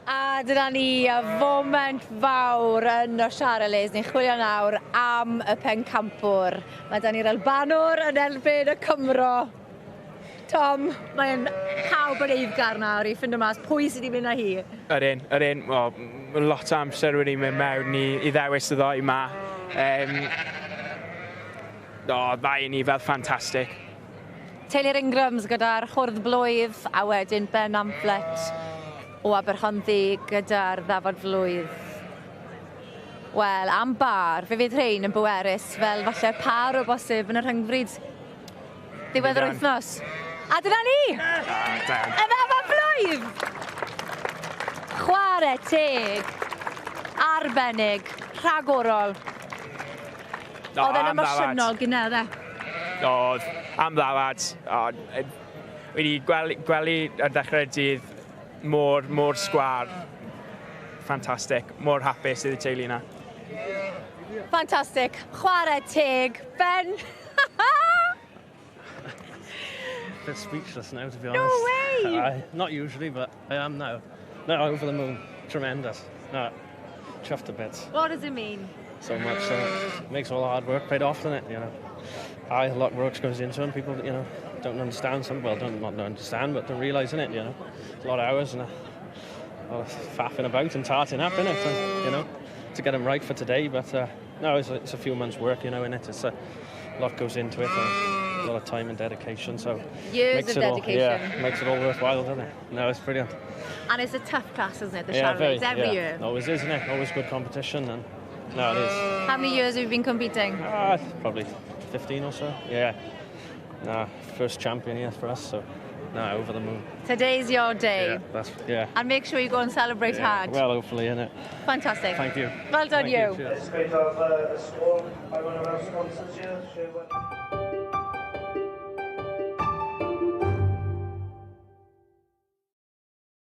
A dyna ni foment fawr yn y Charollais. Ni'n chwilio nawr am y pencampwr. Mae da ni'r Albanwr yn erbyn y Cymro. Tom, mae'n pawb yn eiddgar nawr i ffindo mas pwy sydd wedi mynd â hi. Yr un, lot o amser wedi mynd mewn i ddewis y ddoi yma. Ddau ni fel ffantastig. Teulu'r Ingrams gyda'r chwrdd blwydd a wedyn Bencampwriaeth o Aberhonddu gyda'r ddafod flwydd. Wel, am bar, fe fydd rhain yn bwerus fel falle par o bosib yn y rhyngfryd ddiwedd yr wythnos. A dyna ni! Y ddafod flwydd! Chwarae teg, arbennig, rhagorol. Oedd e'n emosiynol gyda dde? Oedd, am ddawad. Wedi gwely ar dechrau'r dydd mor sgwar. Ffantastig, mor hapus i'r teulu yna. Ffantastig, chwarae teg, Ben! Bit speechless now, to be honest. No way! Not usually, but I am now. No, over the moon. Tremendous. No, chuffed a bit. What does it mean? So much. Makes all the hard work paid off, doesn't it? You know, a lot of work goes into it. People, you know, don't understand some. Well, not understand, but don't realise in it. You know, a lot of hours and a lot of faffing about and tarting up in it. And, you know, to get them right for today. But no, it's a few months' work. You know, in it. It's a lot goes into it. And a lot of time and dedication. So years of dedication. Makes it all worthwhile, doesn't it? No, it's brilliant. And it's a tough class, isn't it? The Charollais every year. Always is, isn't it? Always good competition. And no, it is. How many years have you been competing? Probably 15 or so. Yeah. No, first champion here for us. So no, over the moon. Today's your day. Yeah. And make sure you go and celebrate hard. Well, hopefully, innit? Fantastic. Thank you. Well done, you. It's a bit of a score by one of our sponsors here.